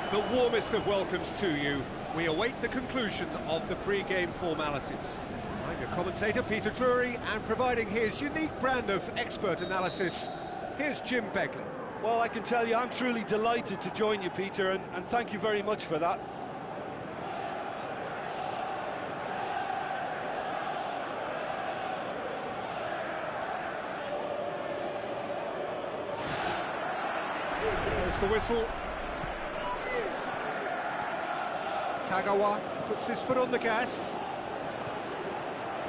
The warmest of welcomes to you. We await the conclusion of the pre-game formalities. I'm your commentator, Peter Drury, and providing his unique brand of expert analysis, here's Jim Beglin. Well, I can tell you I'm truly delighted to join you, Peter, and thank you very much for that. There's the whistle. Kagawa puts his foot on the gas.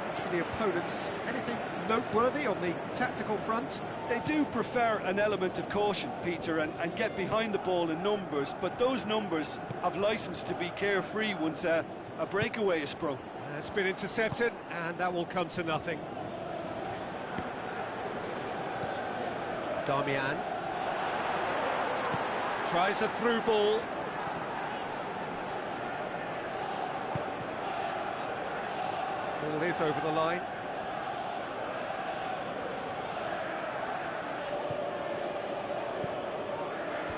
As for the opponents, anything noteworthy on the tactical front? They do prefer an element of caution, Peter, and get behind the ball in numbers, but those numbers have licence to be carefree once a breakaway is sprung. It's been intercepted, and that will come to nothing. Darmian tries a through ball. Ball is over the line.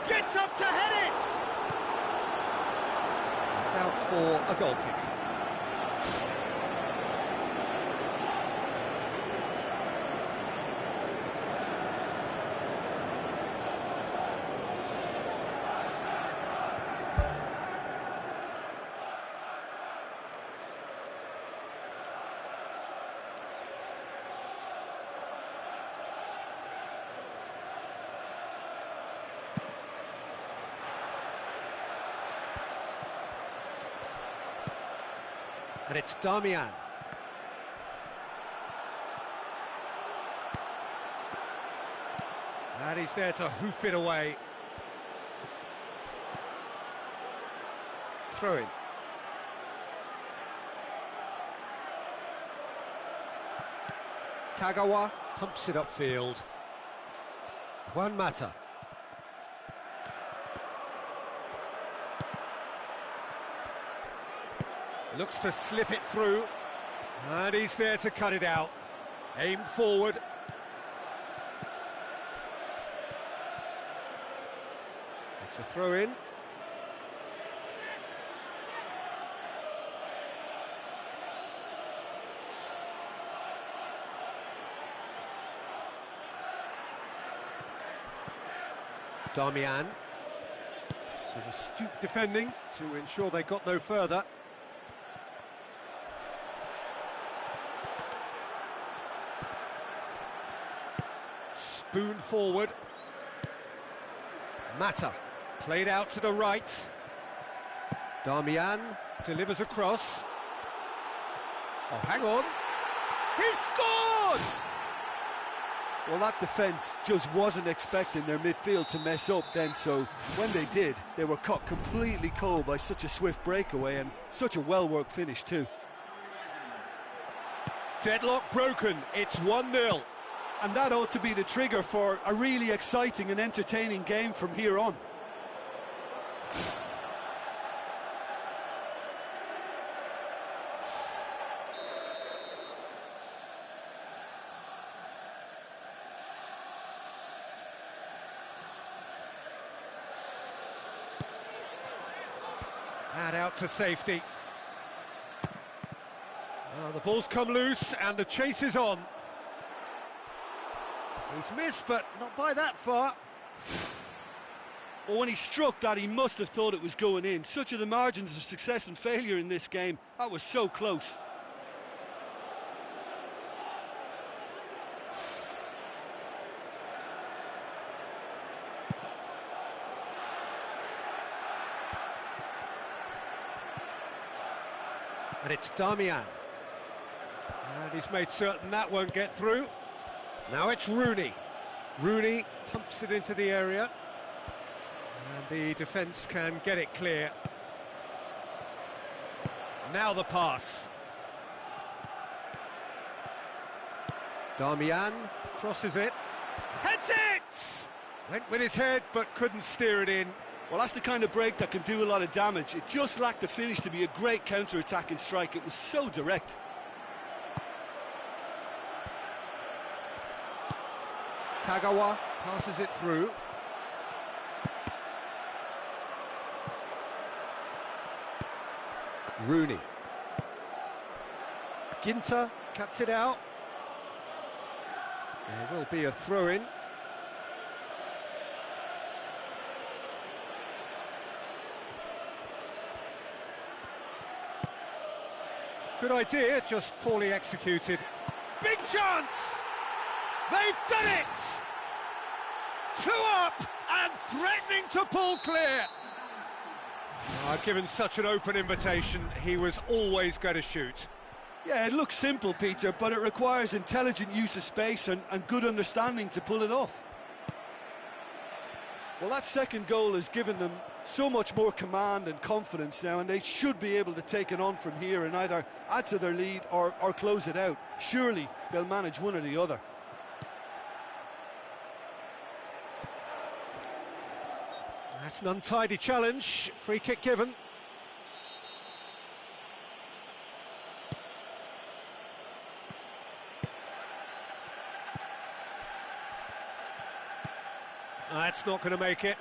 Gets up to head it! It's out for a goal kick. And it's Darmian. And he's there to hoof it away. Throw in. Kagawa pumps it upfield. Juan Mata. Looks to slip it through, and he's there to cut it out. Aimed forward. It's a throw-in. Darmian. Some astute defending to ensure they got no further. Spoon forward. Mata Played out to the right. Darmian delivers across. Oh, hang on. He's scored! Well, that defence just wasn't expecting their midfield to mess up then, so when they did, they were caught completely cold by such a swift breakaway and such a well-worked finish too. Deadlock broken, it's 1-0. And that ought to be the trigger for a really exciting and entertaining game from here on. And out to safety. The ball's come loose and the chase is on. He's missed, but not by that far. Well, when he struck that, he must have thought it was going in. Such are the margins of success and failure in this game. That was so close. And it's Darmian. And he's made certain that won't get through. Now it's Rooney. Rooney pumps it into the area. And the defence can get it clear. Now the pass. Darmian crosses it. Heads it! Went with his head but couldn't steer it in. Well, that's the kind of break that can do a lot of damage. It just lacked the finish to be a great counter-attacking strike. It was so direct. Kagawa passes it through. Rooney. Ginter cuts it out. There will be a throw-in. Good idea, just poorly executed. Big chance! They've done it! 2 up and threatening to pull clear. Given such an open invitation, he was always going to shoot. Yeah, it looks simple, Peter, but it requires intelligent use of space and good understanding to pull it off. Well, that second goal has given them so much more command and confidence now, and they should be able to take it on from here and either add to their lead or close it out. Surely they'll manage one or the other. That's an untidy challenge. Free kick given. That's not going to make it.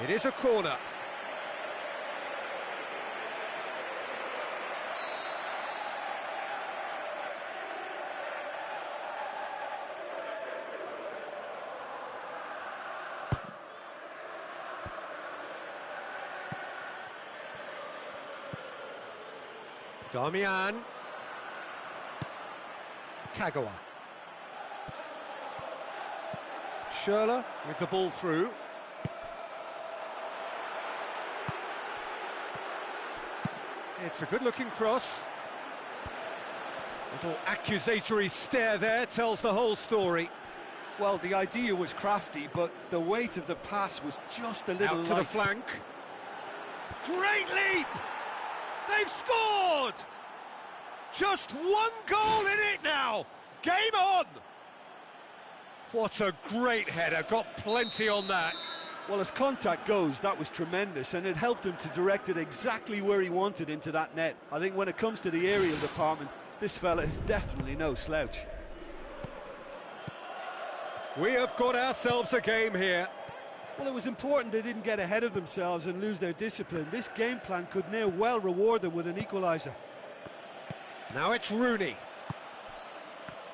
It is a corner. Darmian. Kagawa. Schürrle with the ball through. It's a good-looking cross. Little accusatory stare there tells the whole story. Well, the idea was crafty, but the weight of the pass was just a little out to the flank. Great leap! They've scored! Just 1 goal in it now! Game on! What a great header, got plenty on that. Well, as contact goes, that was tremendous, and it helped him to direct it exactly where he wanted into that net. I think when it comes to the aerial department, this fella is definitely no slouch. We have got ourselves a game here. Well, it was important they didn't get ahead of themselves and lose their discipline. This game plan could near well reward them with an equaliser. Now it's Rooney.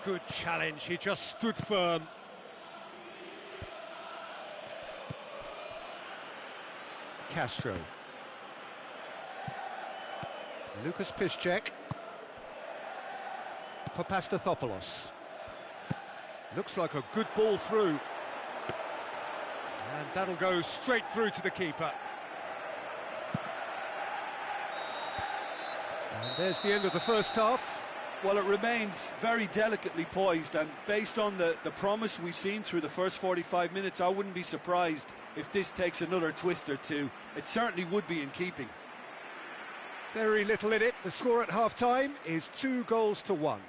Good challenge, he just stood firm. Castro. Lucas Piszczek. Papastathopoulos. Looks like a good ball through. And that'll go straight through to the keeper. And there's the end of the first half. Well, it remains very delicately poised, and based on the promise we've seen through the first 45 minutes, I wouldn't be surprised if this takes another twist or two. It certainly would be in keeping. Very little in it. The score at half-time is 2-1.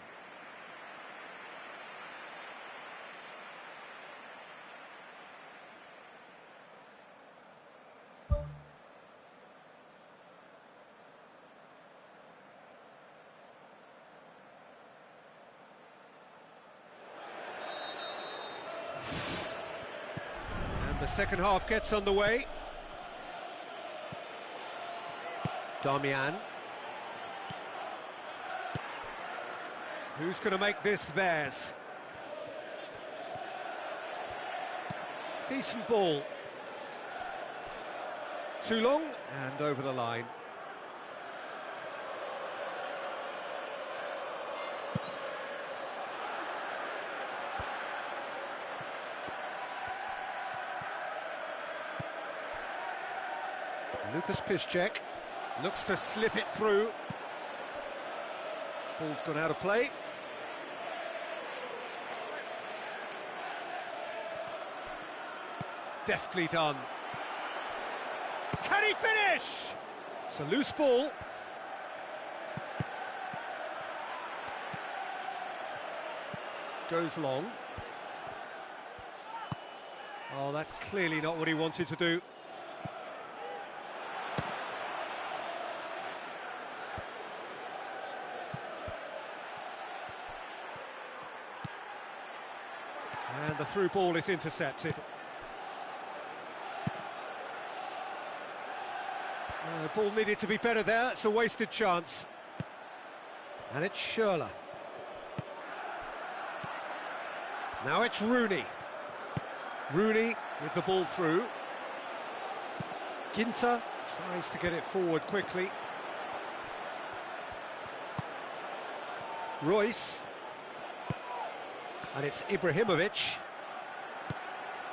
And the second half gets underway. Darmian. Who's going to make this theirs? Decent ball. Too long and over the line. Lucas Piszczek looks to slip it through. Ball's gone out of play. Deftly done. Can he finish? It's a loose ball. Goes long. Oh, that's clearly not what he wanted to do. And the through ball is intercepted. The ball needed to be better there. It's a wasted chance. And it's Schürrle. Now it's Rooney. Rooney with the ball through. Ginter tries to get it forward quickly. Royce. And it's Ibrahimovic.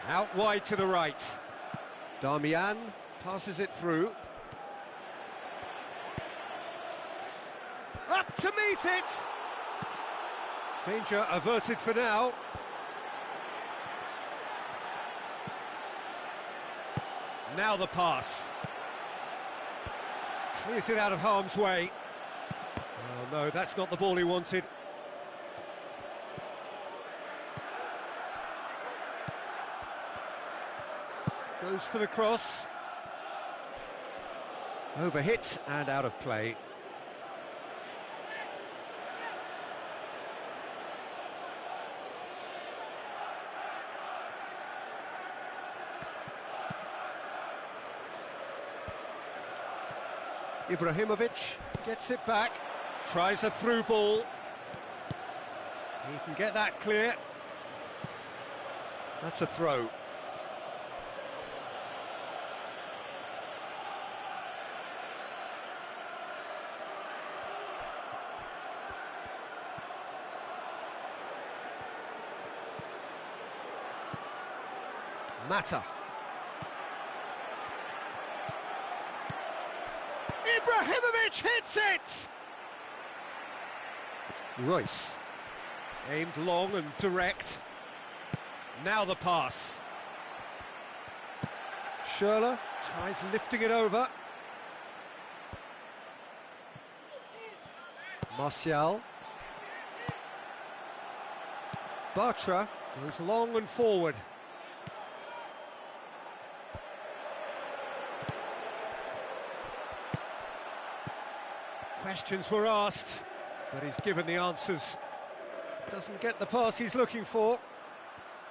Out wide to the right. Darmian passes it through. Up to meet it! Danger averted for now. Now the pass. Clears it out of harm's way. Oh no, that's not the ball he wanted. Goes for the cross. Overhit and out of play. Ibrahimovic gets it back, tries a through ball. He can get that clear. That's a throw. Mata. Ibrahimovic hits it! Royce. Aimed long and direct. Now the pass. Schürrle tries lifting it over. Martial. Bartra goes long and forward. Questions were asked, but he's given the answers. Doesn't get the pass he's looking for.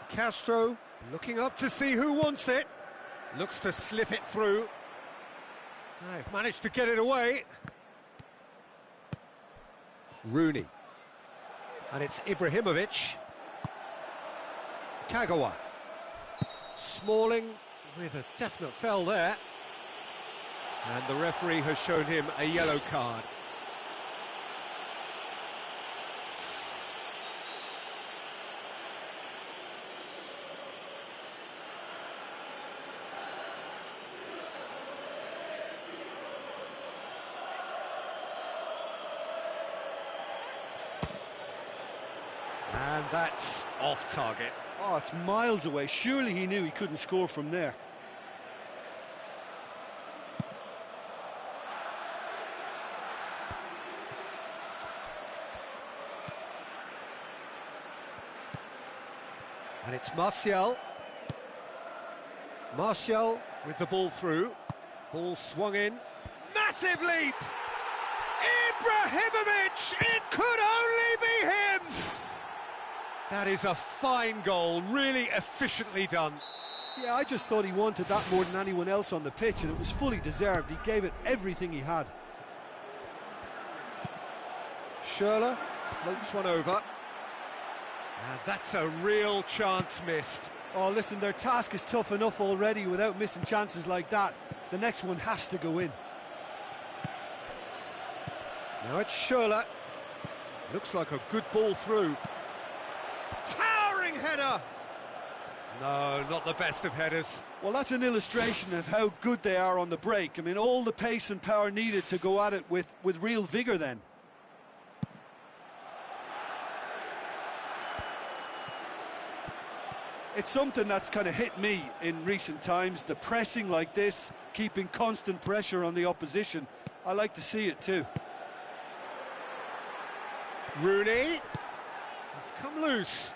Castro looking up to see who wants it. Looks to slip it through. They've managed to get it away. Rooney. And it's Ibrahimovic. Kagawa. Smalling with a definite foul there. And the referee has shown him a yellow card. And that's off target. Oh, it's miles away. Surely he knew he couldn't score from there. And it's Martial. Martial with the ball through. Ball swung in. Massive leap! Ibrahimovic! It could only be him! That is a fine goal, really efficiently done. Yeah, I just thought he wanted that more than anyone else on the pitch, and it was fully deserved. He gave it everything he had. Schürrle floats one over. And that's a real chance missed. Oh, listen, their task is tough enough already without missing chances like that. The next one has to go in. Now it's Schürrle. Looks like a good ball through. Towering header! No, not the best of headers. Well, that's an illustration of how good they are on the break. I mean, all the pace and power needed to go at it with real vigour then. It's something that's kind of hit me in recent times, the pressing like this, keeping constant pressure on the opposition. I like to see it too. Rooney has come loose.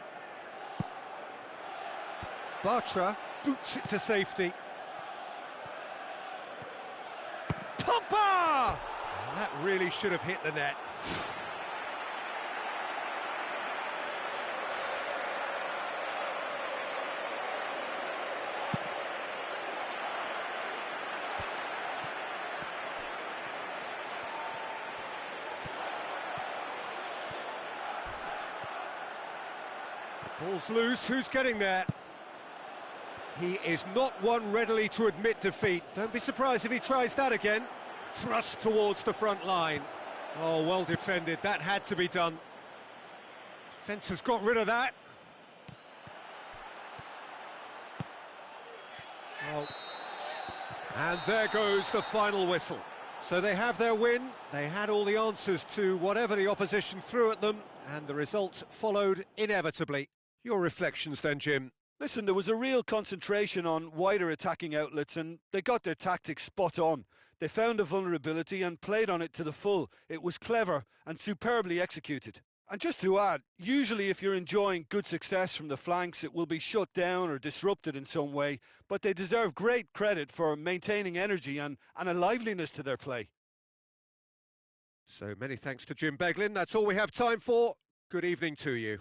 Bartra boots it to safety. Pogba! And that really should have hit the net. Ball's loose, who's getting there? He is not one readily to admit defeat. Don't be surprised if he tries that again. Thrust towards the front line. Oh, well defended, that had to be done. Defence has got rid of that. Oh. And there goes the final whistle. So they have their win, they had all the answers to whatever the opposition threw at them, and the result followed inevitably. Your reflections then, Jim? Listen, there was a real concentration on wider attacking outlets, and they got their tactics spot on. They found a vulnerability and played on it to the full. It was clever and superbly executed. And just to add, usually if you're enjoying good success from the flanks, it will be shut down or disrupted in some way, but they deserve great credit for maintaining energy and a liveliness to their play. So many thanks to Jim Beglin. That's all we have time for. Good evening to you.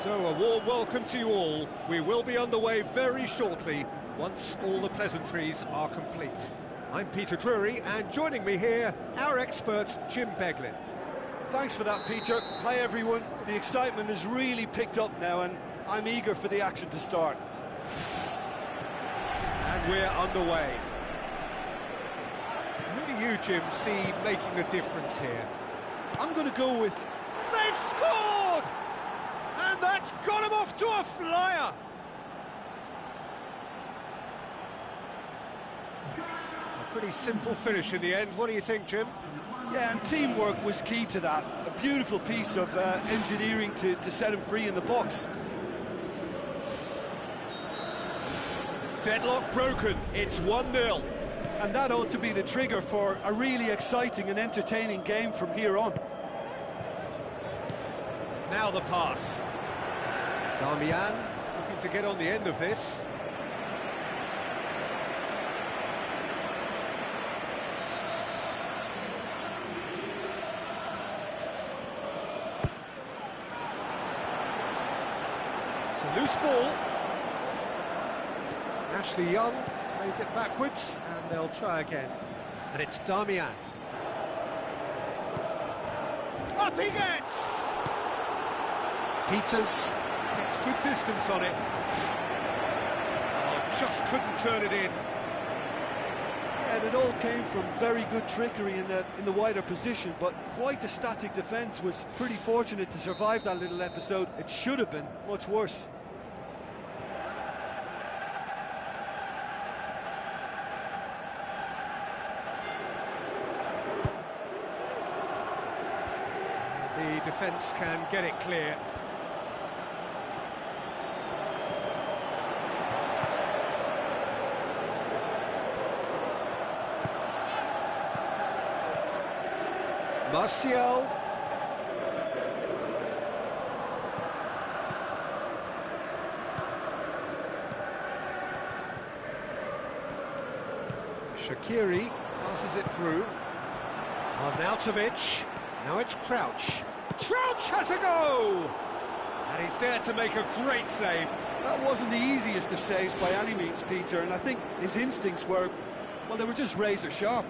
So a warm welcome to you all. We will be underway very shortly, once all the pleasantries are complete. I'm Peter Drury, and joining me here, our expert, Jim Beglin. Thanks for that, Peter. Hi, everyone. The excitement has really picked up now, and I'm eager for the action to start. And we're underway. Who do you, Jim, see making the difference here? I'm going to go with... They've scored! And that's got him off to a flyer! A pretty simple finish in the end. What do you think, Jim? Yeah, and teamwork was key to that. A beautiful piece of engineering to set him free in the box. Deadlock broken. It's 1-0. And that ought to be the trigger for a really exciting and entertaining game from here on. Now the pass. Darmian looking to get on the end of this. It's a loose ball. Ashley Young plays it backwards, and they'll try again. And it's Darmian. Up he gets! Peters gets good distance on it. Oh, just couldn't turn it in. And it all came from very good trickery in the wider position, but quite a static defence. Was pretty fortunate to survive that little episode. It should have been much worse. The defence can get it clear. Martial. Shaqiri passes it through. Arnautovic. Now it's Crouch. Crouch has a go! And he's there to make a great save. That wasn't the easiest of saves by any means, Peter, and I think his instincts were, well, they were just razor sharp.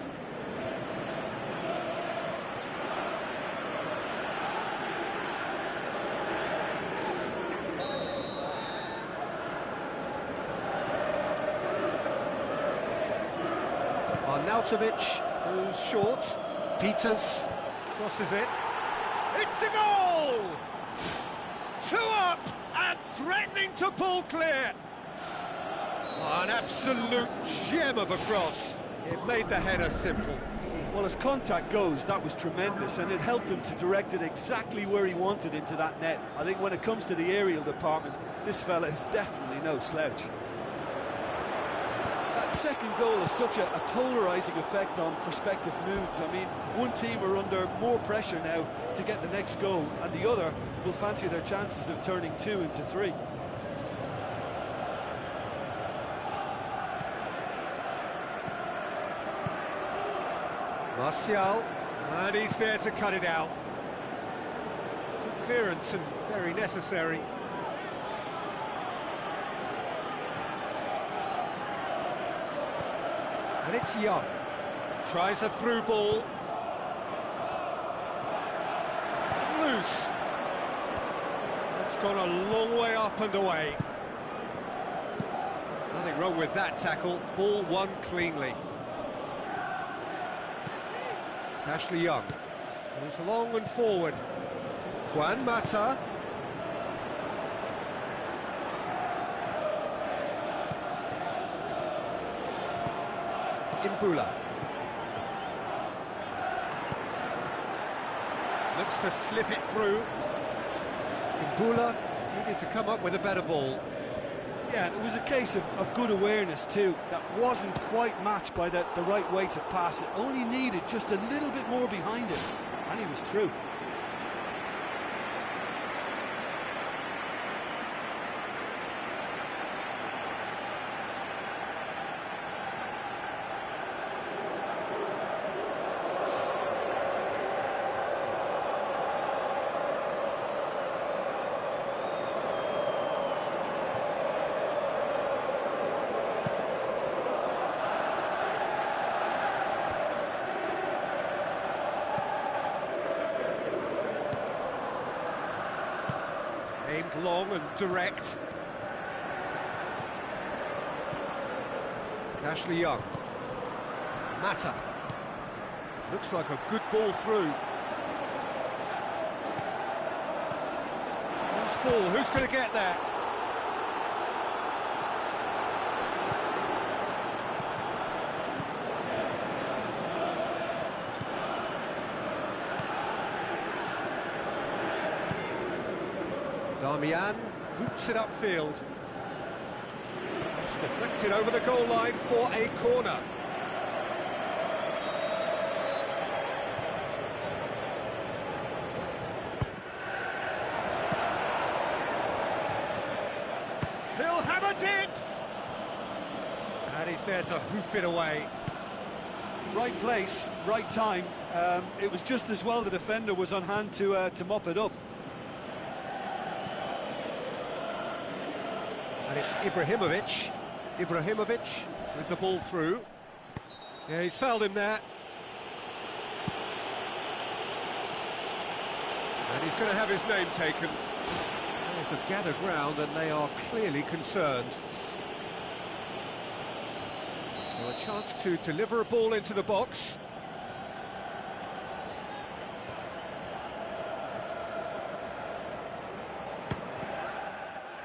Arnautovic goes short. Peters crosses it. It's a goal! 2 up and threatening to pull clear. Oh, an absolute gem of a cross. It made the header simple. Well, as contact goes, that was tremendous, and it helped him to direct it exactly where he wanted into that net. I think when it comes to the aerial department, this fella is definitely no slouch. That second goal has such a polarising effect on prospective moods. I mean, one team are under more pressure now to get the next goal, and the other will fancy their chances of turning 2 into 3. Martial, and he's there to cut it out. Good clearance and very necessary. And it's Young. Tries a through ball. It's come loose. It's gone a long way up and away. Nothing wrong with that tackle. Ball won cleanly. Ashley Young goes long and forward. Juan Mata. Imbula. Looks to slip it through. Imbula needed to come up with a better ball. Yeah, and it was a case of good awareness too. That wasn't quite matched by the right weight of pass. It only needed just a little bit more behind it, and he was through. Aimed long and direct. Ashley Young. Mata. Looks like a good ball through. Loose ball, who's going to get there? Darmian boots it upfield. It's deflected over the goal line for a corner. He'll have a dip! And he's there to hoof it away. Right place, right time. It was just as well the defender was on hand to mop it up. And it's Ibrahimovic. Ibrahimovic with the ball through. Yeah, he's fouled him there. And he's going to have his name taken. Players have gathered round and they are clearly concerned. So a chance to deliver a ball into the box.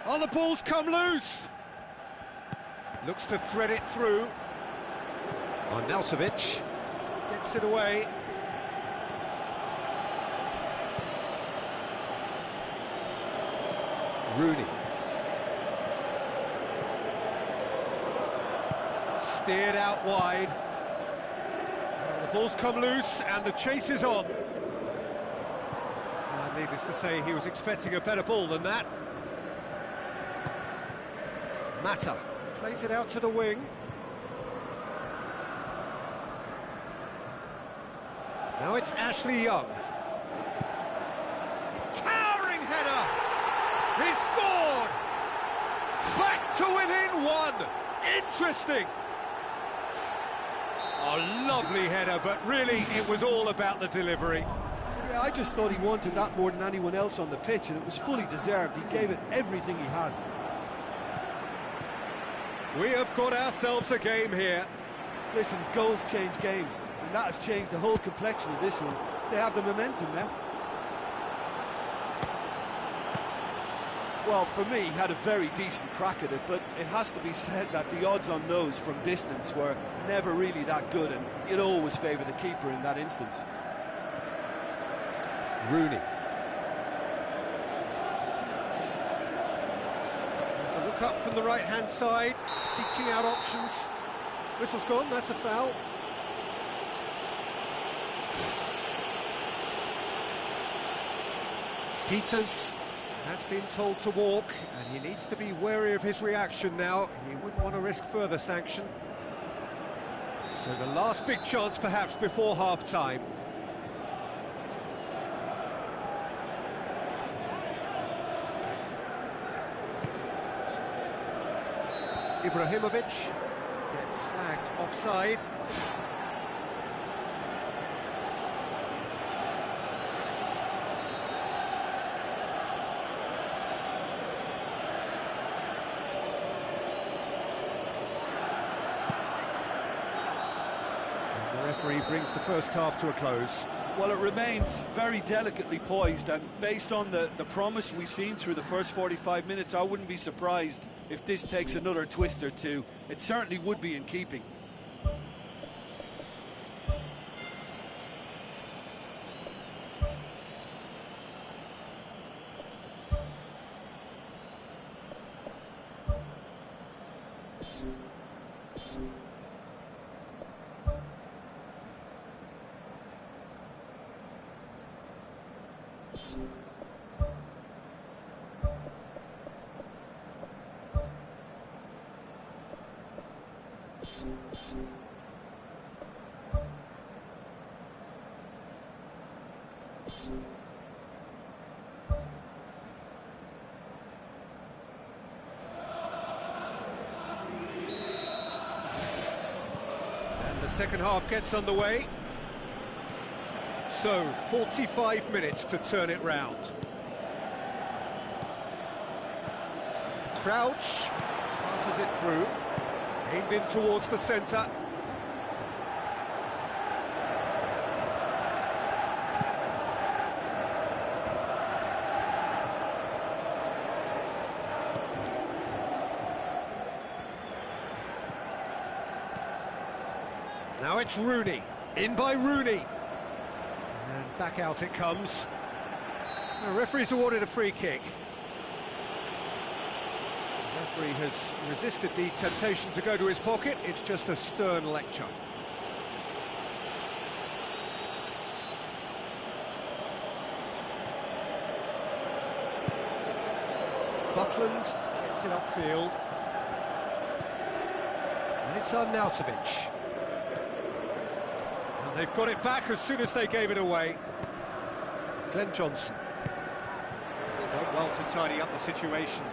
Oh, the ball's come loose. Looks to thread it through. Arnautovic gets it away. Rooney. Steered out wide. The ball's come loose and the chase is on. Needless to say, he was expecting a better ball than that. Mata plays it out to the wing. Now it's Ashley Young. He's scored! Back to within one! Interesting! Oh, lovely header, but really it was all about the delivery. Yeah, I just thought he wanted that more than anyone else on the pitch, and it was fully deserved. He gave it everything he had. We have got ourselves a game here. Listen, goals change games, and that has changed the whole complexion of this one. They have the momentum now. Well, for me, he had a very decent crack at it, but it has to be said that the odds on those from distance were never really that good, and you'd always favour the keeper in that instance. Rooney. There's a look up from the right-hand side, seeking out options. Whistle's gone, that's a foul. Peters has been told to walk, and he needs to be wary of his reaction now. He wouldn't want to risk further sanction. So the last big chance perhaps before half-time. Ibrahimovic gets flagged offside. And the referee brings the first half to a close. Well, it remains very delicately poised, and based on the promise we've seen through the first 45 minutes, I wouldn't be surprised if this takes another twist or two. It certainly would be in keeping. And the second half gets underway. So, 45 minutes to turn it round. Crouch passes it through, aimed in towards the centre. Now it's Rooney, in by Rooney. And back out it comes. The referee's awarded a free kick. The referee has resisted the temptation to go to his pocket. It's just a stern lecture. Butland gets it upfield. And it's Arnautovic. And they've got it back as soon as they gave it away. Glenn Johnson. He's done well to tidy up the situation.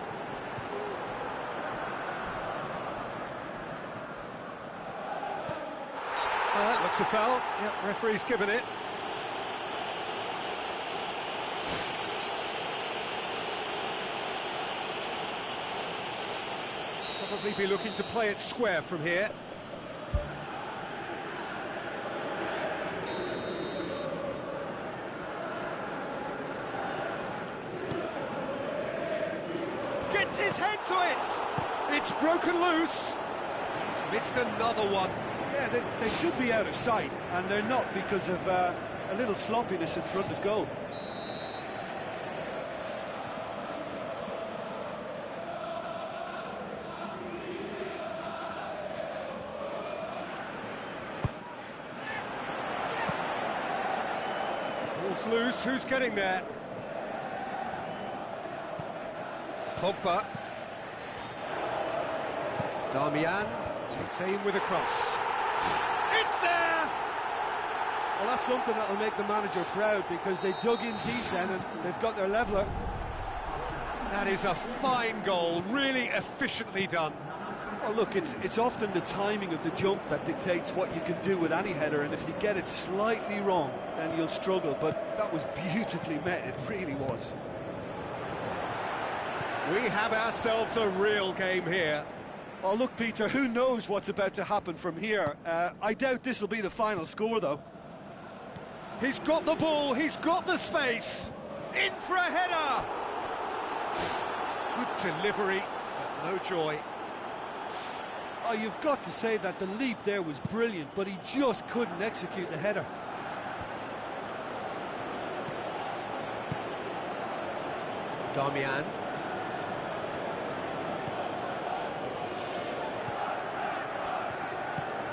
That looks a foul. Yep, referee's given it. Probably be looking to play it square from here. Gets his head to it! It's broken loose! He's missed another one. Yeah, they should be out of sight, and they're not because of a little sloppiness in front of goal. Ball's loose, who's getting there? Pogba. Darmian takes aim with a cross. It's there! Well, that's something that'll make the manager proud, because they dug in deep then and they've got their leveller. That is a fine goal, really efficiently done. Well, look, it's often the timing of the jump that dictates what you can do with any header, and if you get it slightly wrong, then you'll struggle. But that was beautifully met, it really was. We have ourselves a real game here. Oh, look, Peter, who knows what's about to happen from here? I doubt this will be the final score, though. He's got the ball, he's got the space. In for a header. Good delivery, but no joy. Oh, you've got to say that the leap there was brilliant, but he just couldn't execute the header. Darmian.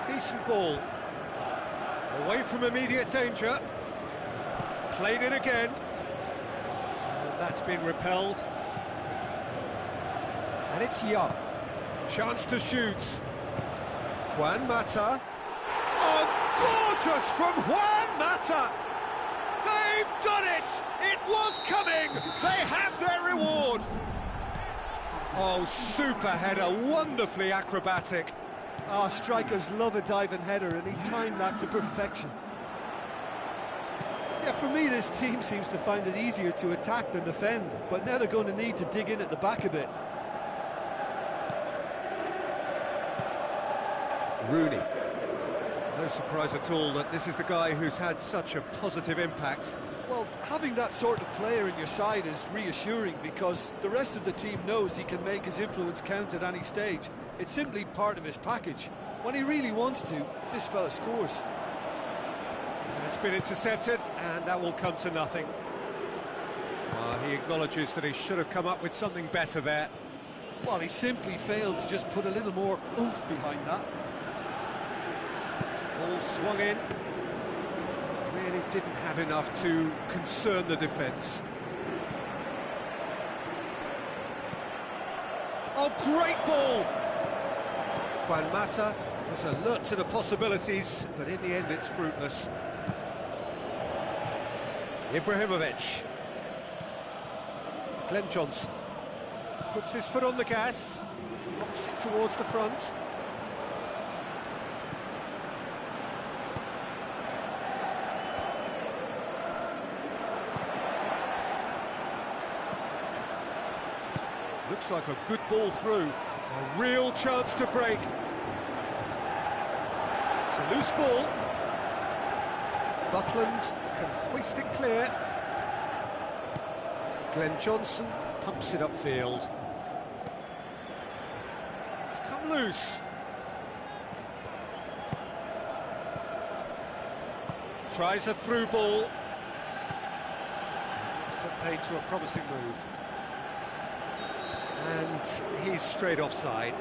Decent ball. Away from immediate danger. Played it again. And that's been repelled. And it's Young. Chance to shoot. Juan Mata. Oh, gorgeous from Juan Mata! They've done it! It was coming! They have their reward! Oh, super header, wonderfully acrobatic. Ah, strikers love a diving header, and he timed that to perfection. Yeah, for me, this team seems to find it easier to attack than defend, but now they're going to need to dig in at the back a bit. Rooney. No surprise at all that this is the guy who's had such a positive impact. Well, having that sort of player in your side is reassuring because the rest of the team knows he can make his influence count at any stage. It's simply part of his package. When he really wants to, this fella scores. It's been intercepted, and that will come to nothing. He acknowledges that he should have come up with something better there. Well, he simply failed to just put a little more oomph behind that. Ball swung in. Really didn't have enough to concern the defence. Oh, great ball! Juan Mata was alert to the possibilities, but in the end it's fruitless. Ibrahimovic. Glenn Johnson puts his foot on the gas, knocks it towards the front. Looks like a good ball through. A real chance to break. It's a loose ball. Butland can hoist it clear. Glenn Johnson pumps it upfield. It's come loose. Tries a through ball. That's put paid to a promising move. And he's straight offside.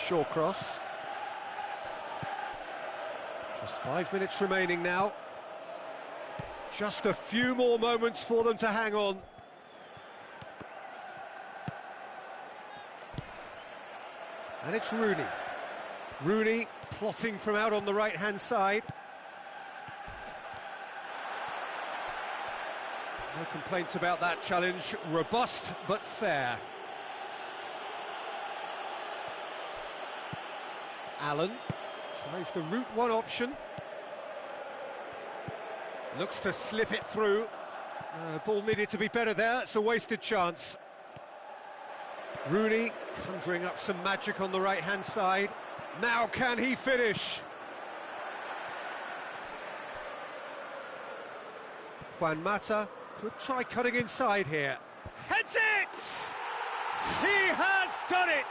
Shawcross. Just 5 minutes remaining now. Just a few more moments for them to hang on. And it's Rooney. Rooney plotting from out on the right-hand side. No complaints about that challenge. Robust but fair. Allen tries the route one option. Looks to slip it through. Ball needed to be better there. It's a wasted chance. Rooney conjuring up some magic on the right-hand side. Now can he finish? Juan Mata could try cutting inside here. Heads it! He has done it!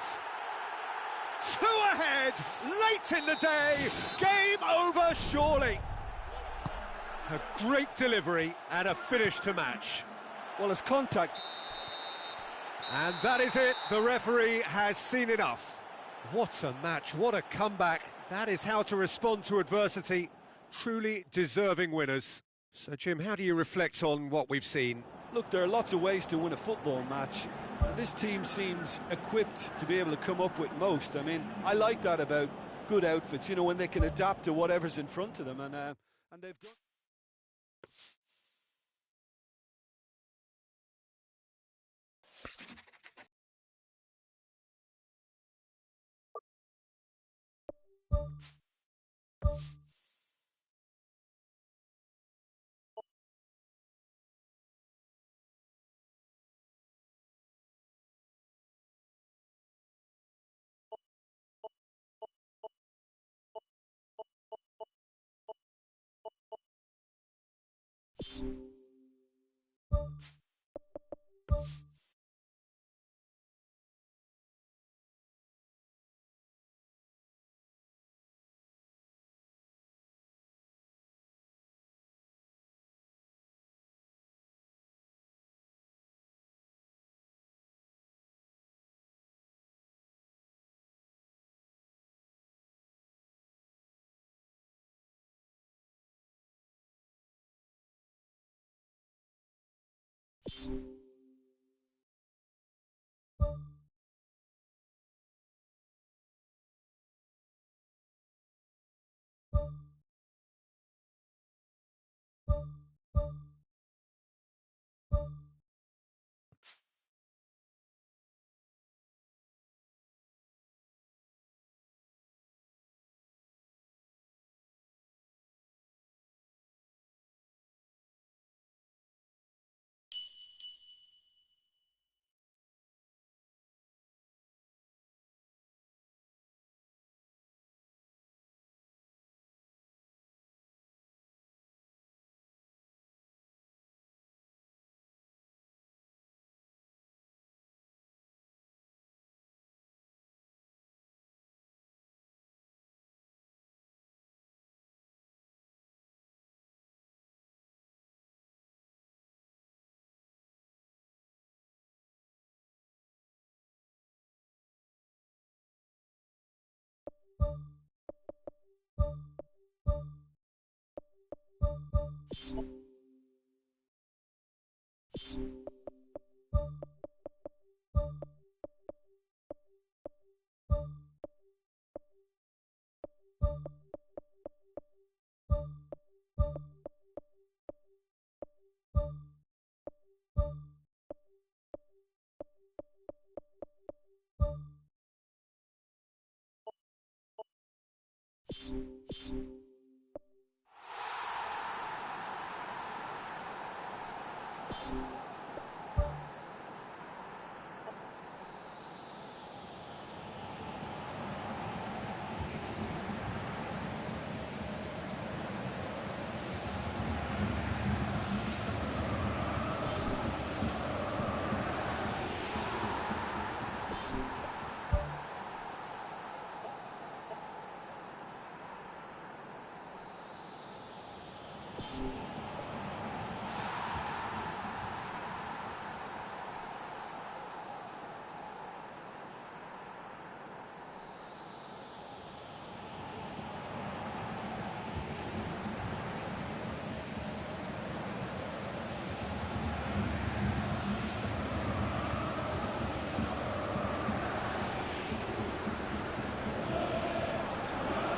2 ahead, late in the day, game over surely. A great delivery and a finish to match. Well, it's contact. And that is it, the referee has seen enough. What a match, what a comeback. That is how to respond to adversity. Truly deserving winners. So Jim, how do you reflect on what we've seen? Look, there are lots of ways to win a football match, and this team seems equipped to be able to come up with most. I mean, I like that about good outfits, you know, when they can adapt to whatever's in front of them, and they've done.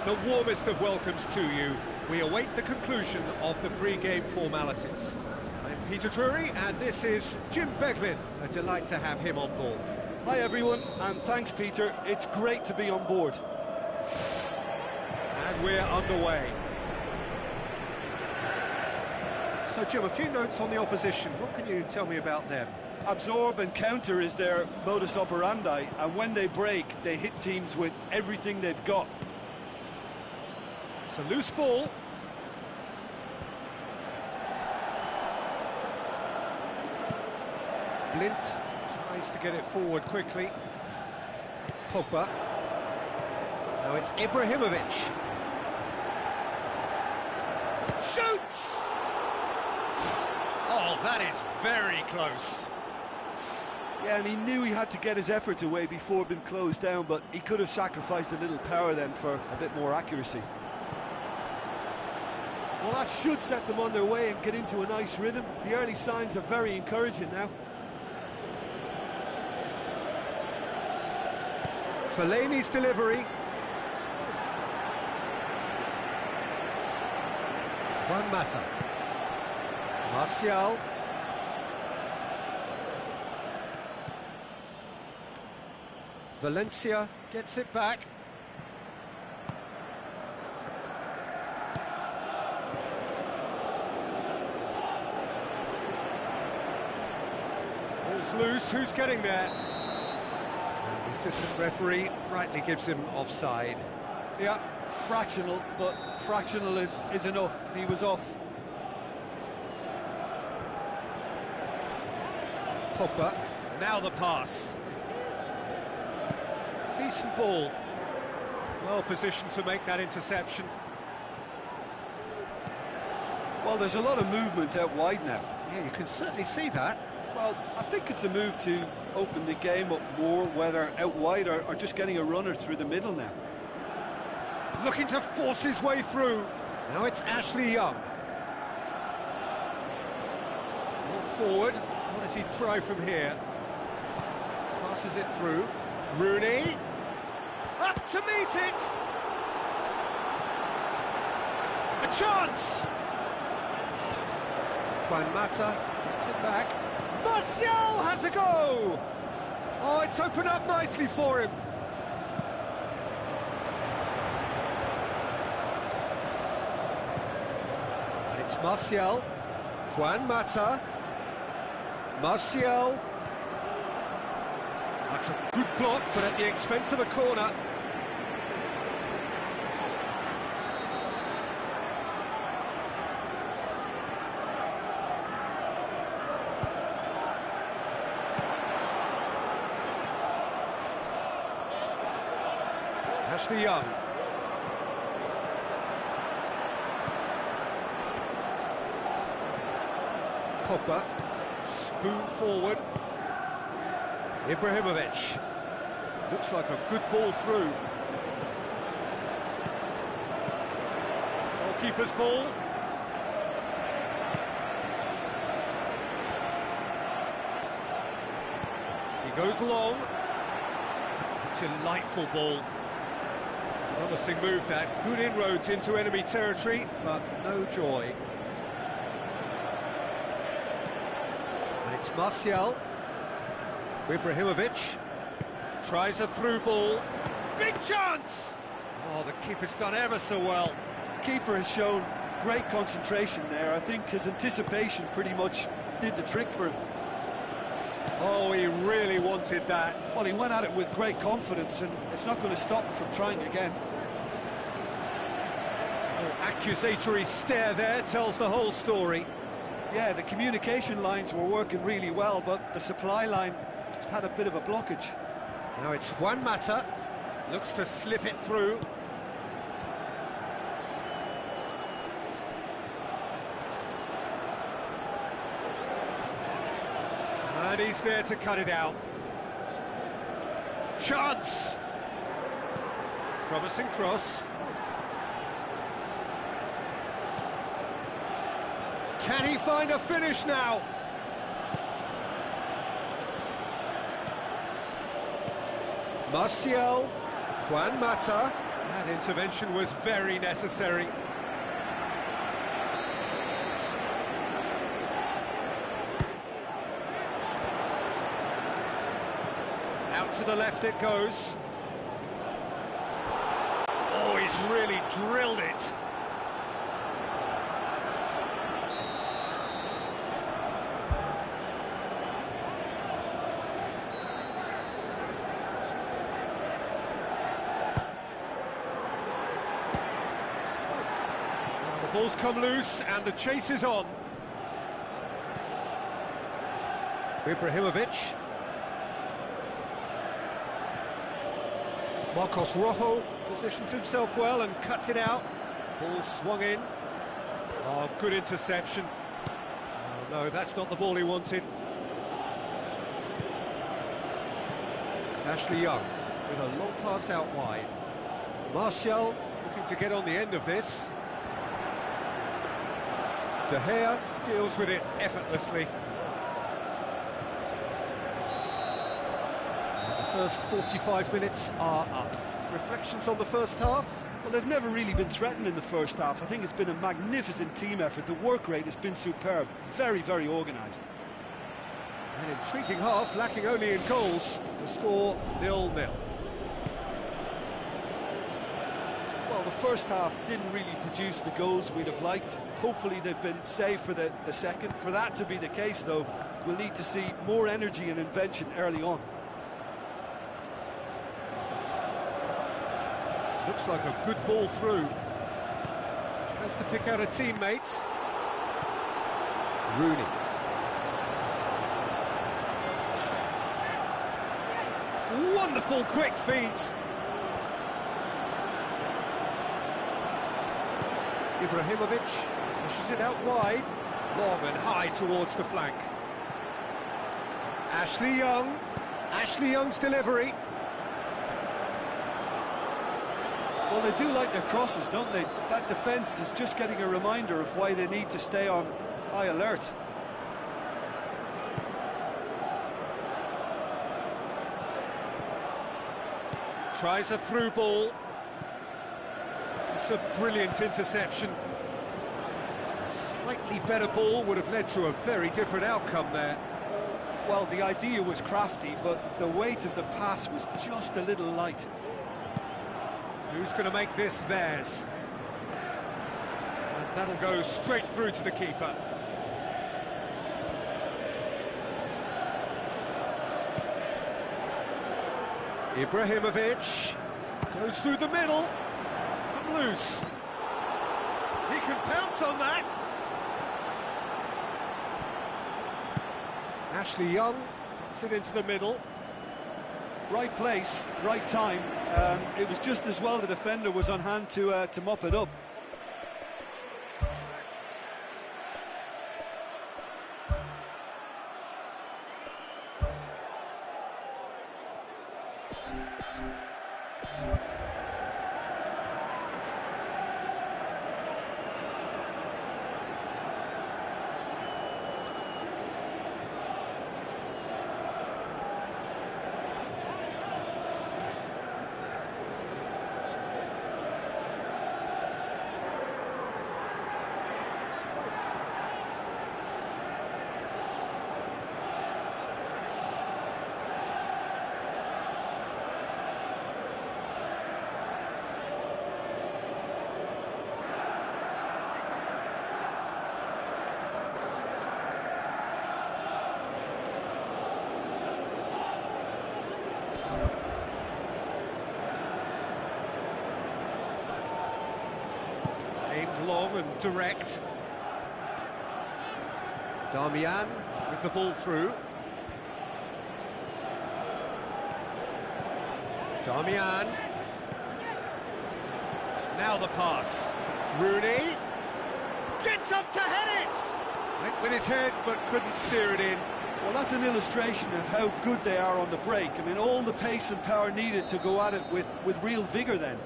The warmest of welcomes to you. We await the conclusion of the pre-game formalities. I'm Peter Drury, and this is Jim Beglin. A delight to have him on board. Hi everyone, and thanks Peter. It's great to be on board. And we're underway. So Jim, a few notes on the opposition. What can you tell me about them? Absorb and counter is their modus operandi, and when they break, they hit teams with everything they've got. It's a loose ball. Blind tries to get it forward quickly. Pogba. Now it's Ibrahimovic. Shoots! Oh, that is very close. Yeah, and he knew he had to get his efforts away before being closed down, but he could have sacrificed a little power then for a bit more accuracy. Well, that should set them on their way and get into a nice rhythm. The early signs are very encouraging now. Fellaini's delivery. Juan Mata. Martial. Valencia gets it back. Ball's loose, who's getting there? And the assistant referee rightly gives him offside. Yeah, fractional, but fractional is enough. He was off. Pogba, now the pass. Decent ball. Well positioned to make that interception. Well, there's a lot of movement out wide now. Yeah, you can certainly see that. Well, I think it's a move to open the game up more, whether out wide or just getting a runner through the middle now. Looking to force his way through. Now it's Ashley Young. Brought forward. What does he try from here? Passes it through. Rooney. Up to meet it! A chance! Juan Mata gets it back. Martial has a go! Oh, it's opened up nicely for him. And it's Martial. Juan Mata. Martial. That's a good block, but at the expense of a corner. Ashley Young. Pogba. Spoon forward. Ibrahimovic. Looks like a good ball through. Goalkeeper's ball. He goes long. Delightful ball. Promising move that. Good inroads into enemy territory, but no joy. And it's Martial. Ibrahimovic tries a through ball. Big chance! Oh, the keeper's done ever so well. The keeper has shown great concentration there. I think his anticipation pretty much did the trick for him. Oh, he really wanted that. Well, he went at it with great confidence, and it's not going to stop him from trying again. Oh, accusatory stare there tells the whole story. Yeah, the communication lines were working really well, but the supply line just had a bit of a blockage. Now it's Juan Mata, looks to slip it through. And he's there to cut it out. Chance! Promising cross. Can he find a finish now? Martial, Juan Mata, That intervention was very necessary. Out to the left it goes. Oh, he's really drilled it. Now the ball's come loose and the chase is on. Ibrahimovic. Marcos Rojo positions himself well and cuts it out. Ball swung in. Oh, good interception. Oh, no, that's not the ball he wanted. Ashley Young with a long pass out wide. Martial looking to get on the end of this. De Gea deals with it effortlessly. First 45 minutes are up. Reflections on the first half? Well, they've never really been threatened in the first half. I think it's been a magnificent team effort. The work rate has been superb. Very, very organised. An intriguing half, lacking only in goals. The score 0-0. Well, the first half didn't really produce the goals we'd have liked. Hopefully they've been saved for the second. For that to be the case, though, we'll need to see more energy and invention early on. Looks like a good ball through. Tries to pick out a teammate. Rooney. Wonderful quick feet. Ibrahimovic pushes it out wide. Long and high towards the flank. Ashley Young. Ashley Young's delivery. Well, they do like their crosses, don't they? That defence is just getting a reminder of why they need to stay on high alert. Tries a through ball. It's a brilliant interception. A slightly better ball would have led to a very different outcome there. Well, the idea was crafty, but the weight of the pass was just a little light. Who's going to make this theirs? And that'll go straight through to the keeper. Ibrahimovic goes through the middle. It's come loose. He can pounce on that. Ashley Young gets it into the middle. Right place, right time. It was just as well the defender was on hand to mop it up. Aimed long and direct. Darmian with the ball through. Darmian. Now the pass. Rooney gets up to head it! Went with his head but couldn't steer it in. Well, that's an illustration of how good they are on the break. I mean, all the pace and power needed to go at it with real vigour then.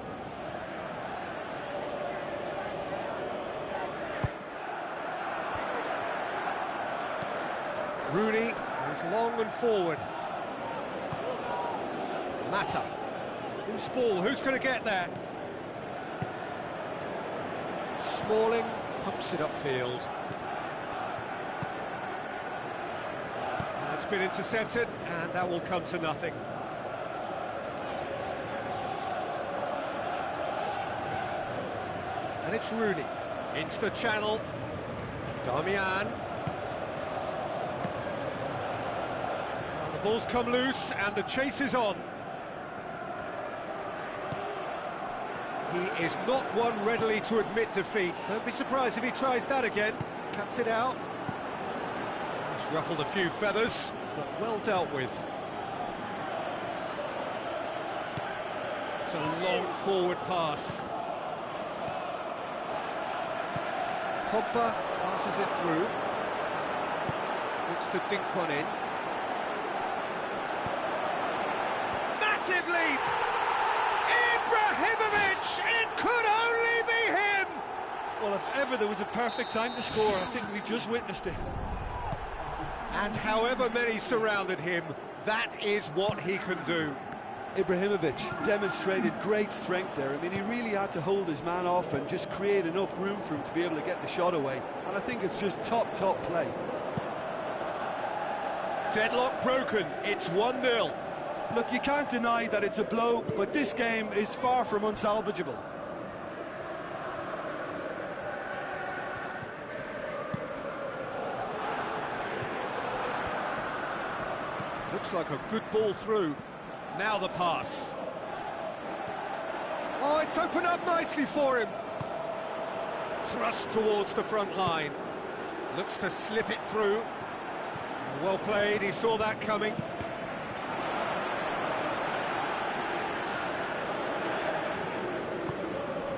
Rooney goes long and forward. Mata. Whose ball? Who's going to get there? Smalling pumps it upfield. It's been intercepted, and that will come to nothing. And it's Rooney into the channel. Darmian. The ball's come loose, and the chase is on. He is not one readily to admit defeat. Don't be surprised if he tries that again. Cuts it out. He's ruffled a few feathers, but well dealt with. It's a long forward pass. Pogba passes it through. Looks to dink one in. Massive leap! Ibrahimovic! It could only be him! Well, if ever there was a perfect time to score, I think we just witnessed it. And however many surrounded him, that is what he can do. Ibrahimovic demonstrated great strength there. I mean, he really had to hold his man off and just create enough room for him to be able to get the shot away. And I think it's just top play. Deadlock broken, it's 1-0. Look, you can't deny that it's a blow, but this game is far from unsalvageable. Looks like a good ball through. Now the pass. Oh, it's opened up nicely for him. Thrust towards the front line. Looks to slip it through. Well played, he saw that coming.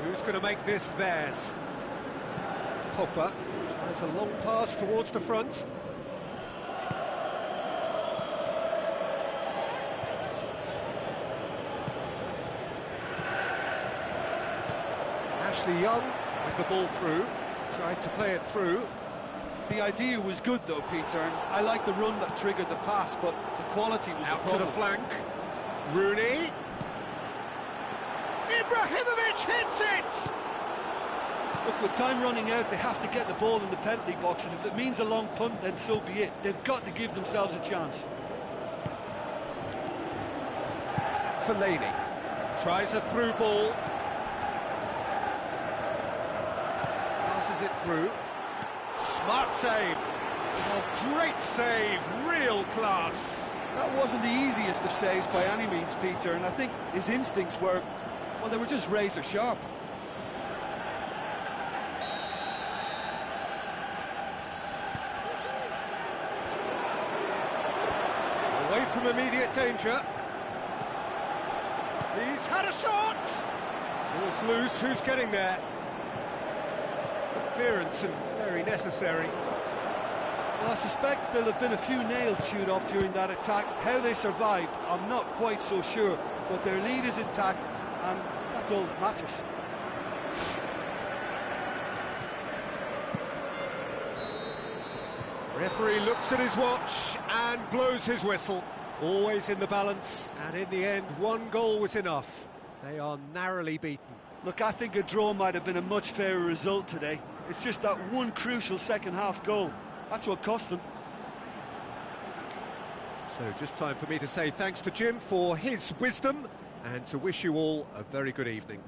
Who's going to make this theirs? Pogba tries a long pass towards the front. Ashley Young with the ball through, tried to play it through. The idea was good though, Peter, and I like the run that triggered the pass, but the quality was out the problem. To the flank. Rooney. Ibrahimovic hits it! Look, with time running out, they have to get the ball in the penalty box, and if it means a long punt, then so be it. They've got to give themselves a chance. Fellaini tries a through ball. Passes it through. Smart save. Oh, great save, real class. That wasn't the easiest of saves by any means, Peter, and I think his instincts were, well, they were just razor sharp. Away from immediate danger. He's had a shot! Ball's loose, who's getting there? Good clearance and very necessary. Well, I suspect there'll have been a few nails chewed off during that attack. How they survived, I'm not quite so sure, but their lead is intact, and that's all that matters. Referee looks at his watch and blows his whistle. Always in the balance, and in the end, one goal was enough. They are narrowly beaten. Look, I think a draw might have been a much fairer result today. It's just that one crucial second-half goal. That's what cost them. So just time for me to say thanks to Jim for his wisdom and to wish you all a very good evening.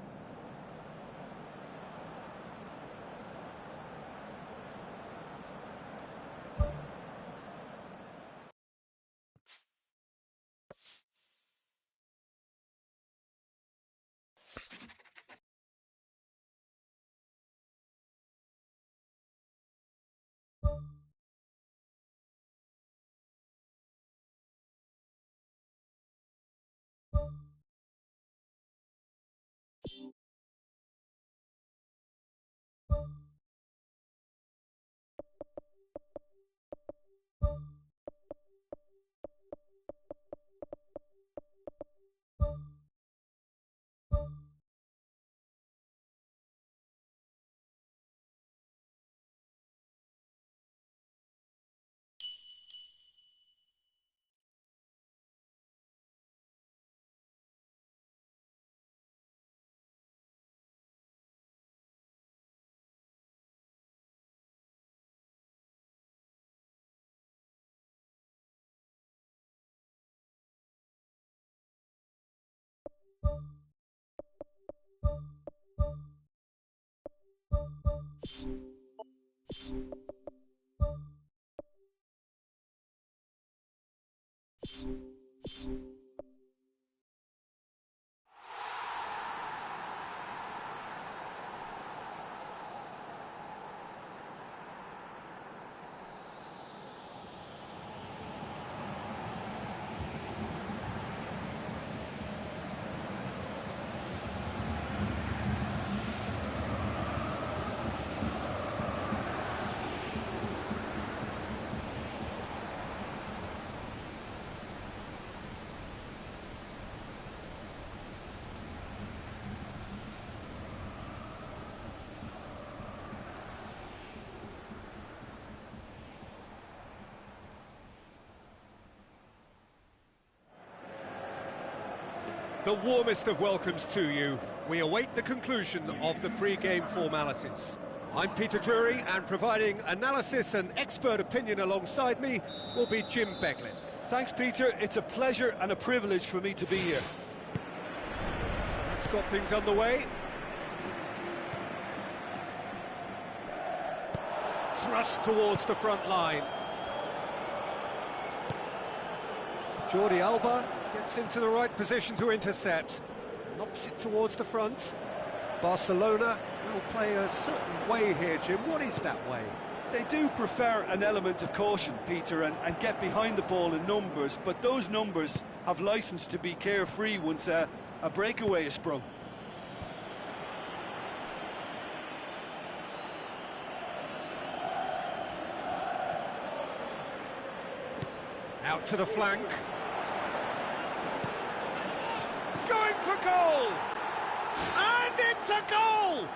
The warmest of welcomes to you. We await the conclusion of the pre-game formalities. I'm Peter Drury, and providing analysis and expert opinion alongside me will be Jim Beglin. Thanks, Peter. It's a pleasure and a privilege for me to be here. So let's got things underway. Thrust towards the front line. Jordi Alba gets into the right position to intercept. Knocks it towards the front. Barcelona will play a certain way here, Jim. What is that way? They do prefer an element of caution, Peter, and get behind the ball in numbers, but those numbers have licence to be carefree once a breakaway is sprung. Out to the flank. Going for goal! And it's a goal!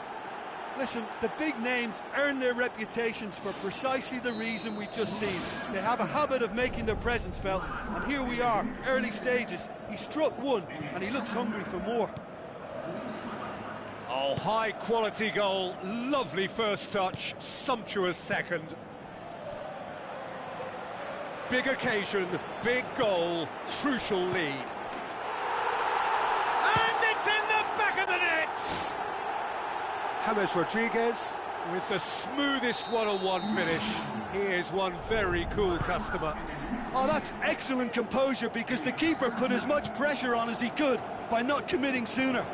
Listen, the big names earn their reputations for precisely the reason we've just seen. They have a habit of making their presence felt, and here we are, early stages. He struck one, and he looks hungry for more. Oh, high-quality goal, lovely first touch, sumptuous second. Big occasion, big goal, crucial lead. And it's in the back of the net! James Rodriguez with the smoothest one-on-one finish. He is one very cool customer. Oh, that's excellent composure, because the keeper put as much pressure on as he could by not committing sooner.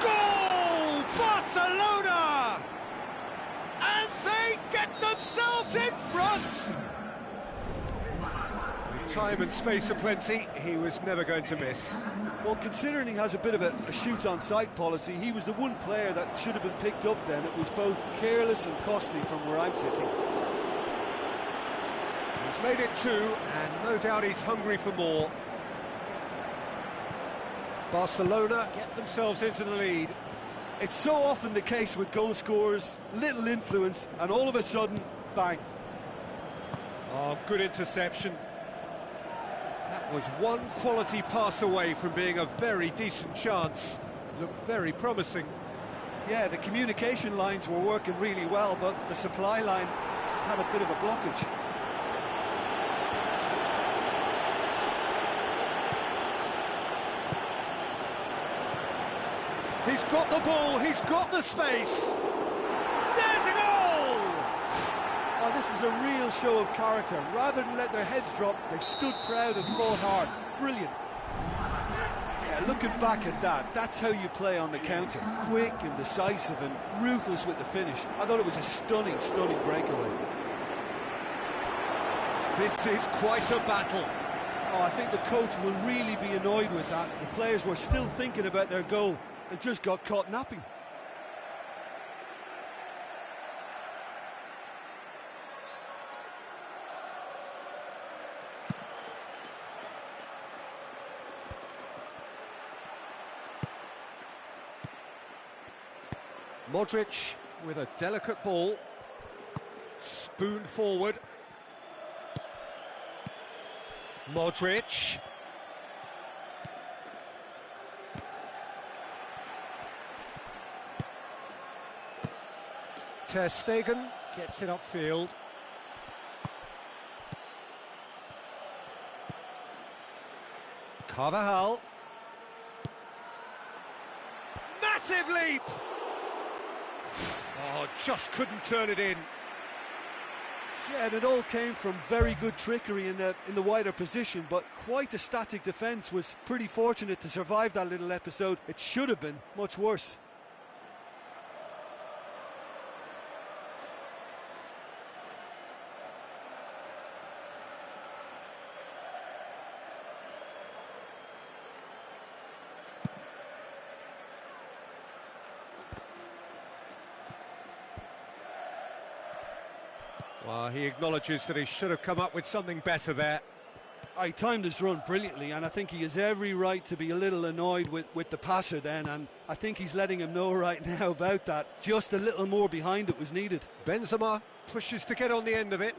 Goal! Barcelona! And they get themselves in front! With time and space aplenty, he was never going to miss. Well, considering he has a bit of a shoot-on-sight policy, he was the one player that should have been picked up then. It was both careless and costly from where I'm sitting. He's made it two, and no doubt he's hungry for more. Barcelona get themselves into the lead. It's so often the case with goal scorers, little influence, and all of a sudden, bang. Oh, good interception. That was one quality pass away from being a very decent chance. Looked very promising. Yeah, the communication lines were working really well, but the supply line just had a bit of a blockage. He's got the ball, he's got the space. There's a goal! Oh, this is a real show of character. Rather than let their heads drop, they've stood proud and fought hard. Brilliant. Yeah, looking back at that, that's how you play on the counter. Quick and decisive and ruthless with the finish. I thought it was a stunning, stunning breakaway. This is quite a battle. Oh, I think the coach will really be annoyed with that. The players were still thinking about their goal and just got caught napping. Modric with a delicate ball. Spoon forward. Modric. Ter Stegen gets it upfield. Carvajal. Massive leap! Oh, just couldn't turn it in. Yeah, and it all came from very good trickery in the wider position, but quite a static defence. Was pretty fortunate to survive that little episode. It should have been much worse. Well, he acknowledges that he should have come up with something better there. He timed his run brilliantly, and I think he has every right to be a little annoyed with the passer then, and I think he's letting him know right now about that. Just a little more behind it was needed. Benzema pushes to get on the end of it.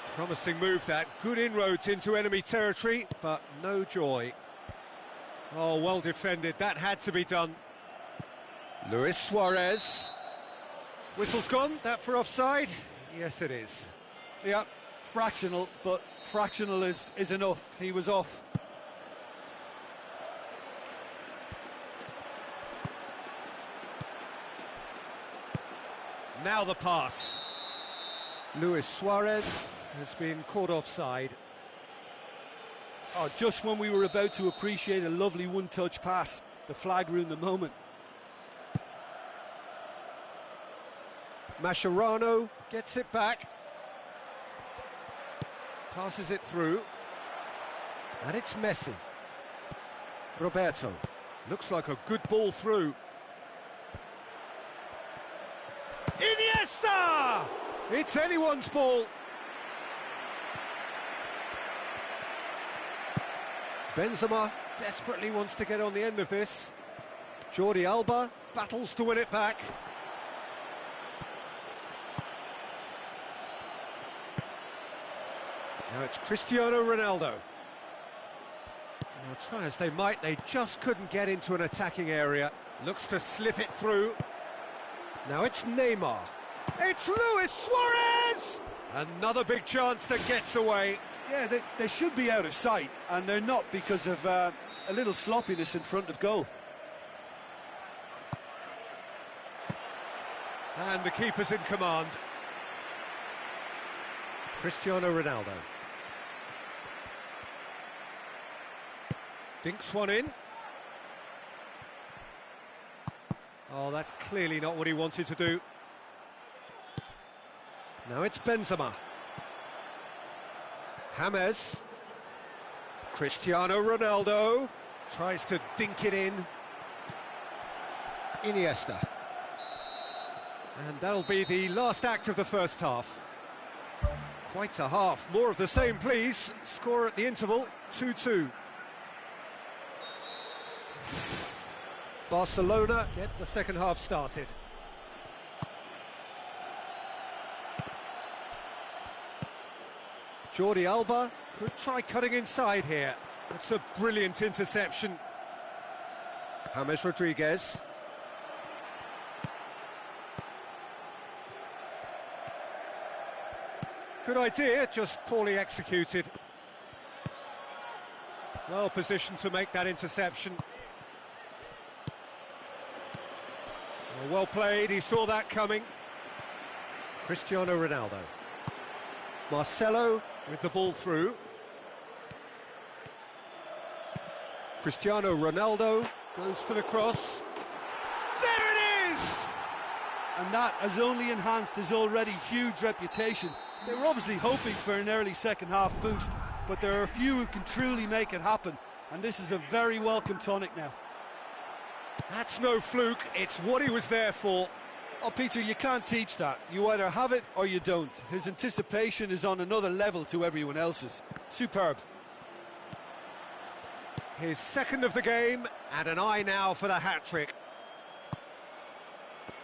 Promising move that, good inroads into enemy territory, but no joy. Oh, well defended, that had to be done. Luis Suarez. Whistle's gone, that for offside? Yes, it is. Yeah, fractional, but fractional is enough. He was off. Now the pass. Luis Suarez has been caught offside. Oh, just when we were about to appreciate a lovely one-touch pass, the flag ruined the moment. Mascherano gets it back. Passes it through. And it's Messi. Roberto. Looks like a good ball through. Iniesta! It's anyone's ball. Benzema desperately wants to get on the end of this. Jordi Alba battles to win it back. Now it's Cristiano Ronaldo. Now, try as they might, they just couldn't get into an attacking area. Looks to slip it through. Now it's Neymar. It's Luis Suarez! Another big chance that gets away. Yeah, they should be out of sight, and they're not because of a little sloppiness in front of goal. And the keeper's in command. Cristiano Ronaldo. Dinks one in. Oh, that's clearly not what he wanted to do. Now it's Benzema. James. Cristiano Ronaldo tries to dink it in. Iniesta. And that'll be the last act of the first half. Quite a half. More of the same, please. Score at the interval, 2-2. Barcelona get the second half started. Jordi Alba could try cutting inside here. That's a brilliant interception. James Rodriguez. Good idea, just poorly executed. Well positioned to make that interception. Well played, he saw that coming. Cristiano Ronaldo. Marcelo with the ball through. Cristiano Ronaldo goes for the cross. There it is! And that has only enhanced his already huge reputation. They were obviously hoping for an early second half boost, but there are a few who can truly make it happen, and this is a very welcome tonic now. That's no fluke, it's what he was there for. Oh, Peter, you can't teach that. You either have it or you don't. His anticipation is on another level to everyone else's. Superb. His second of the game, and an eye now for the hat-trick.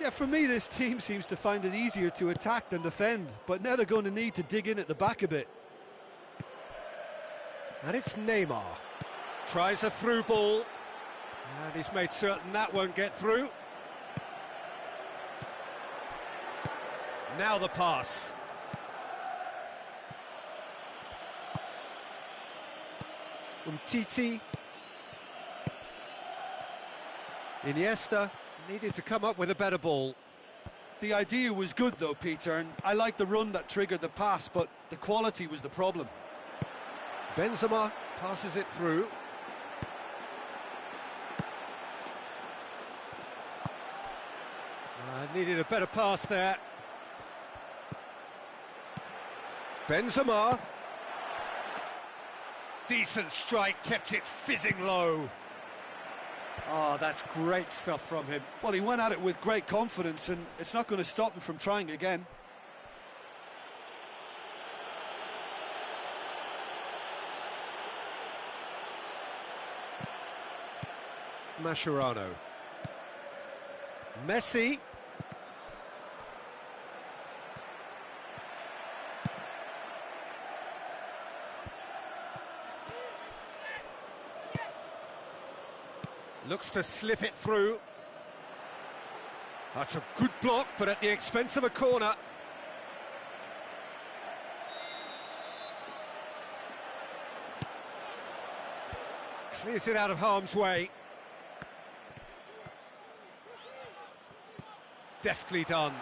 Yeah, for me, this team seems to find it easier to attack than defend, but now they're going to need to dig in at the back a bit. And it's Neymar. Tries a through ball, and he's made certain that won't get through. Now the pass. Umtiti. Iniesta needed to come up with a better ball. The idea was good though, Peter, and I like the run that triggered the pass, but the quality was the problem. Benzema passes it through. Needed a better pass there. Benzema. Decent strike, kept it fizzing low. Oh, that's great stuff from him. Well, he went at it with great confidence, and it's not going to stop him from trying again. Mascherano. Messi. Looks to slip it through. That's a good block, but at the expense of a corner. Clears it out of harm's way. Deftly done.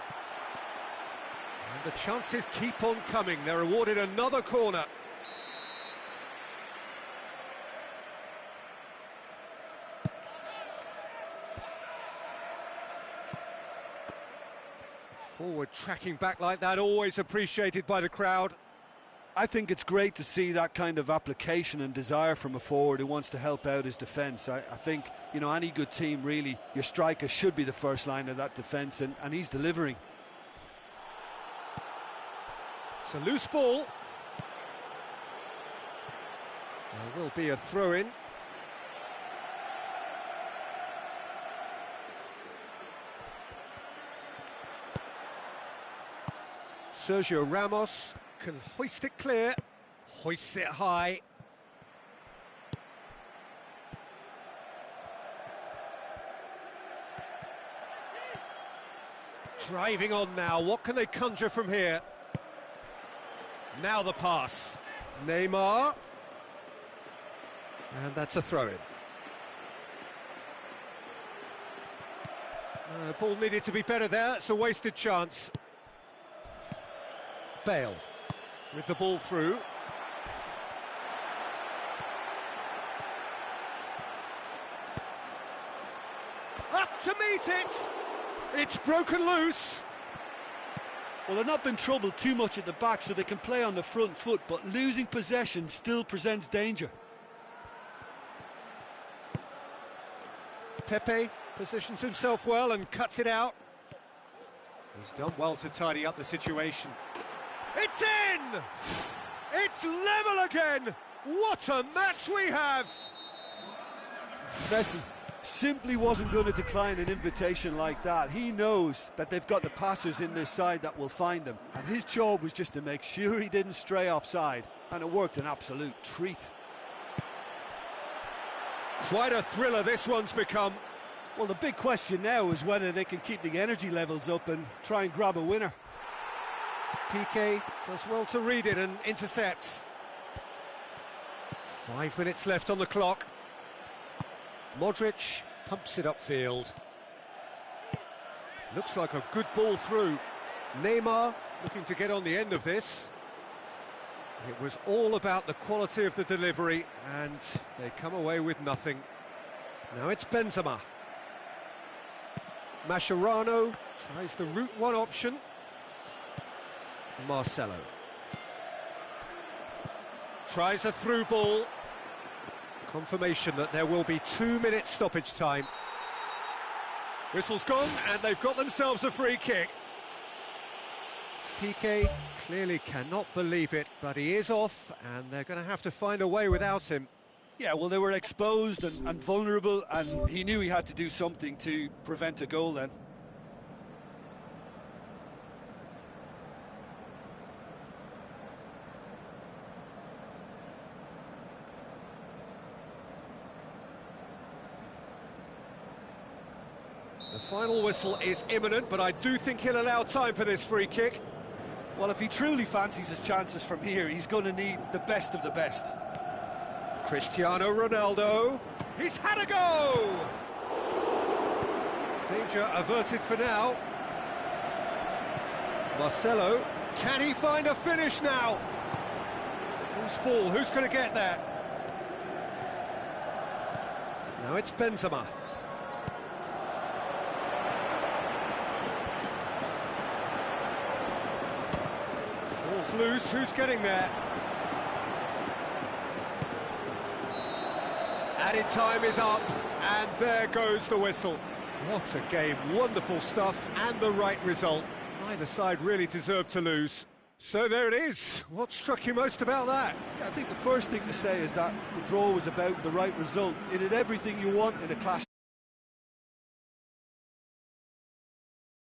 And the chances keep on coming. They're awarded another corner. Forward tracking back like that, always appreciated by the crowd. I think it's great to see that kind of application and desire from a forward who wants to help out his defence. I think, you know, any good team, really, your striker should be the first line of that defence, and he's delivering. It's a loose ball. There will be a throw-in. Sergio Ramos can hoist it clear, hoists it high. Driving on now, what can they conjure from here? Now the pass. Neymar. And that's a throw-in. Ball needed to be better there, it's a wasted chance. Bale with the ball through. Up to meet it! It's broken loose. Well, they're not been troubled too much at the back, so they can play on the front foot, but losing possession still presents danger. Pepe positions himself well and cuts it out. He's done well to tidy up the situation. It's in! It's level again! What a match we have! Messi simply wasn't going to decline an invitation like that. He knows that they've got the passers in this side that will find him, and his job was just to make sure he didn't stray offside, and it worked an absolute treat. Quite a thriller this one's become. Well, the big question now is whether they can keep the energy levels up and try and grab a winner. Piqué does well to read it and intercepts. 5 minutes left on the clock. Modric pumps it upfield. Looks like a good ball through. Neymar looking to get on the end of this. It was all about the quality of the delivery, and they come away with nothing. Now it's Benzema. Mascherano tries the route one option. Marcelo tries a through ball. Confirmation that there will be 2 minutes stoppage time. Whistle's gone and they've got themselves a free kick. Piqué clearly cannot believe it, but he is off and they're going to have to find a way without him. Yeah, well, they were exposed and vulnerable, and he knew he had to do something to prevent a goal then. The final whistle is imminent, but I do think he'll allow time for this free kick. Well, if he truly fancies his chances from here, he's going to need the best of the best. Cristiano Ronaldo, he's had a go! Danger averted for now. Marcelo, can he find a finish now? Who's ball? Who's going to get there? Now it's Benzema. Ball's loose, who's getting there? Added time is up, and there goes the whistle. What a game, wonderful stuff, and the right result. Neither side really deserved to lose. So there it is. What struck you most about that? I think the first thing to say is that the draw was about the right result. It had everything you want in a clash.